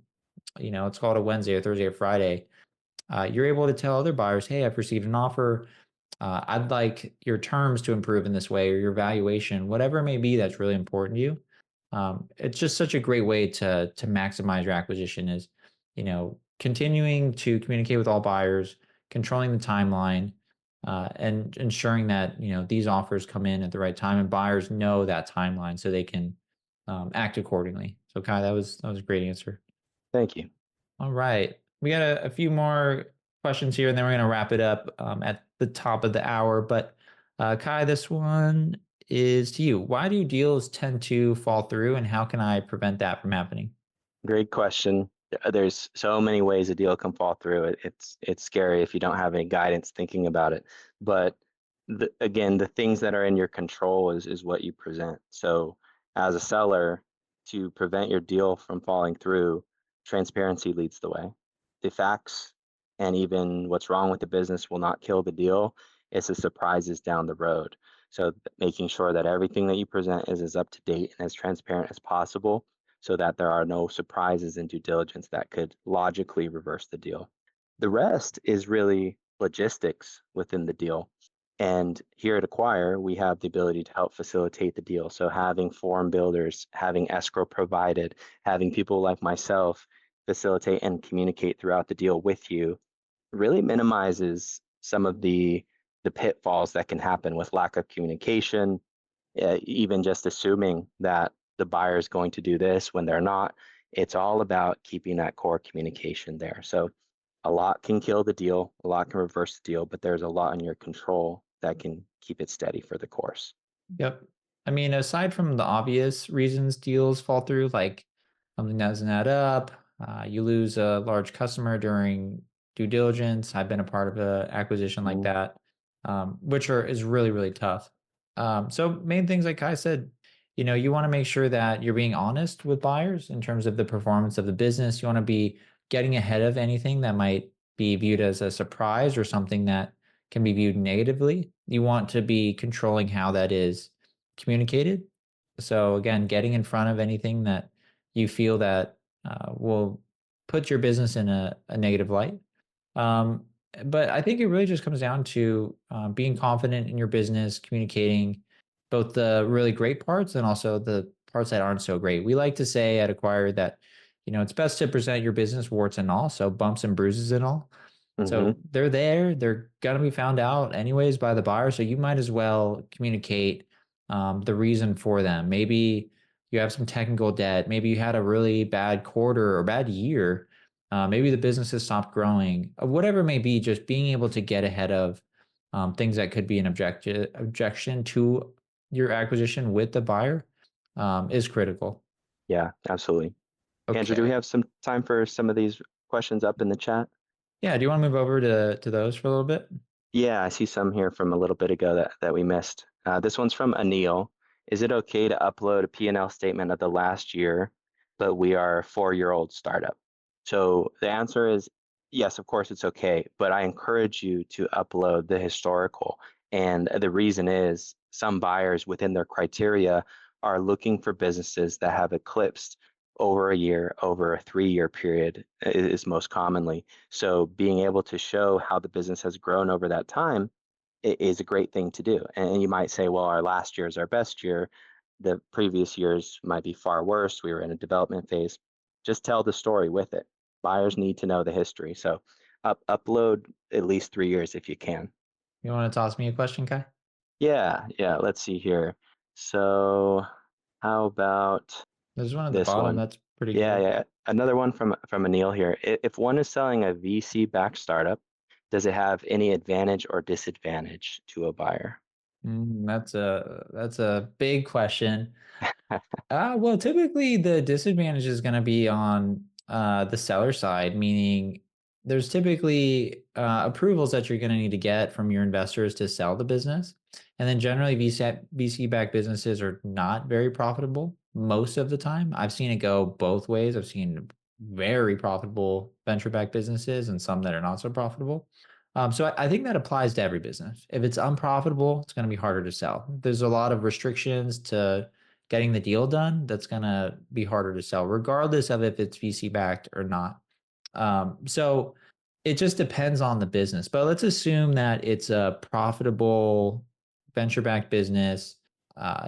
it's called a Wednesday or Thursday or Friday, you're able to tell other buyers, hey, I've received an offer. I'd like your terms to improve in this way or your valuation, whatever it may be that's really important to you. It's just such a great way to maximize your acquisition is, continuing to communicate with all buyers, controlling the timeline, and ensuring that these offers come in at the right time and buyers know that timeline so they can act accordingly. So, Kai, that was a great answer. Thank you. All right, we got a few more questions here, and then we're gonna wrap it up at the top of the hour. But Kai, this one is to you. Why do deals tend to fall through, and how can I prevent that from happening? Great question. There's so many ways a deal can fall through. It's scary if you don't have any guidance thinking about it. But again, the things that are in your control is what you present. So as a seller, to prevent your deal from falling through, transparency leads the way. The facts and even what's wrong with the business will not kill the deal. It's the surprises down the road. So making sure that everything that you present is as up to date and as transparent as possible so that there are no surprises in due diligence that could logically reverse the deal. The rest is really logistics within the deal. And here at Acquire, we have the ability to help facilitate the deal. So having form builders, having escrow provided, having people like myself facilitate and communicate throughout the deal with you really minimizes some of the pitfalls that can happen with lack of communication, even just assuming that the buyer is going to do this when they're not. It's all about keeping that core communication there. So a lot can kill the deal, a lot can reverse the deal, but there's a lot in your control that can keep it steady for the course. Yep. I mean, aside from the obvious reasons deals fall through, like something doesn't add up, you lose a large customer during due diligence. I've been a part of an acquisition like Mhm. that, which is really, really tough. So main things, like I said, you want to make sure that you're being honest with buyers in terms of the performance of the business. You want to be getting ahead of anything that might be viewed as a surprise or something that can be viewed negatively. You want to be controlling how that is communicated. So again, getting in front of anything that you feel that will put your business in a negative light. Um, but I think it really just comes down to being confident in your business, communicating both the really great parts and also the parts that aren't so great. We like to say at Acquire that, it's best to present your business warts and all, so bumps and bruises and all. So Mhm. they're there. They're gonna be found out anyways by the buyer. So you might as well communicate the reason for them. Maybe you have some technical debt. Maybe you had a really bad quarter or bad year. Maybe the business has stopped growing. Whatever it may be, just being able to get ahead of things that could be an objection to your acquisition with the buyer is critical. Yeah, absolutely. Andrew, do we Okay. have some time for some of these questions up in the chat? Yeah. Do you want to move over to those for a little bit? Yeah, I see some here from a little bit ago that we missed. This one's from Anil. Is it okay to upload a P&L statement of the last year, but we are a 4-year-old startup? So the answer is yes, of course it's okay, but I encourage you to upload the historical. And the reason is some buyers within their criteria are looking for businesses that have eclipsed over a year, over a 3-year period is most commonly. So being able to show how the business has grown over that time is a great thing to do. And you might say, well, our last year is our best year. The previous years might be far worse. We were in a development phase. Just tell the story with it. Buyers need to know the history. So upload at least 3 years if you can. You want to toss me a question, Kai? Yeah, yeah. Let's see here. So how about There's one at the this bottom one? that's pretty Yeah, good. yeah. Another one from Anil here. If one is selling a VC-backed startup, does it have any advantage or disadvantage to a buyer? That's a big question. Well, typically the disadvantage is going to be on the seller side, meaning there's typically approvals that you're going to need to get from your investors to sell the business. And then generally VC-backed businesses are not very profitable most of the time. I've seen it go both ways. I've seen very profitable venture-backed businesses and some that are not so profitable. So I think that applies to every business. If it's unprofitable, it's going to be harder to sell. There's a lot of restrictions to getting the deal done that's going to be harder to sell, regardless of if it's VC backed or not. So it just depends on the business. But let's assume that it's a profitable venture backed business.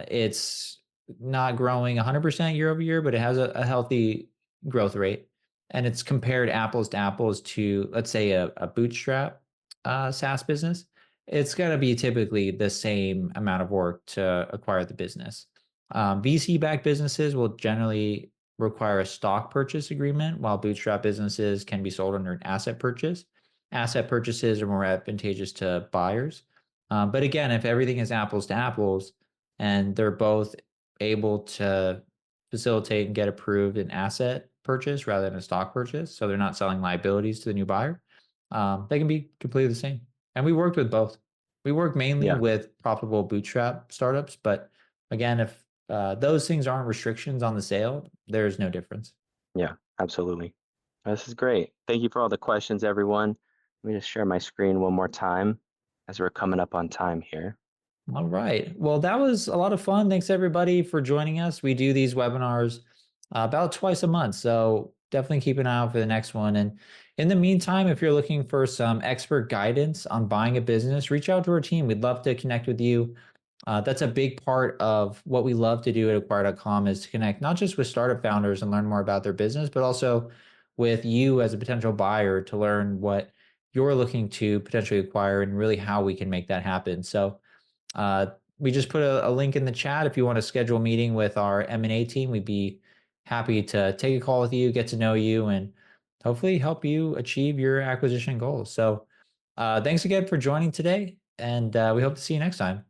It's not growing 100% year over year, but it has a healthy growth rate. And it's compared apples to apples to, let's say, a bootstrap SaaS business. It's going to be typically the same amount of work to acquire the business. VC-backed businesses will generally require a stock purchase agreement, while bootstrap businesses can be sold under an asset purchase. Asset purchases are more advantageous to buyers. But again, if everything is apples to apples and they're both able to facilitate and get approved an asset purchase rather than a stock purchase, so they're not selling liabilities to the new buyer, they can be completely the same. And we worked with both. We work mainly Yeah, with profitable bootstrap startups, but again, if those things aren't restrictions on the sale, there's no difference. yeah, absolutely. This is great. Thank you for all the questions, everyone. Let me just share my screen one more time as we're coming up on time here. All right. Well, that was a lot of fun. Thanks everybody for joining us. We do these webinars about twice a month, so definitely keep an eye out for the next one. And in the meantime, if you're looking for some expert guidance on buying a business, reach out to our team. We'd love to connect with you. That's a big part of what we love to do at acquire.com is to connect not just with startup founders and learn more about their business, but also with you as a potential buyer to learn what you're looking to potentially acquire and really how we can make that happen. So we just put a link in the chat if you want to schedule a meeting with our M&A team. We'd be happy to take a call with you, get to know you, and hopefully help you achieve your acquisition goals. So thanks again for joining today, and we hope to see you next time.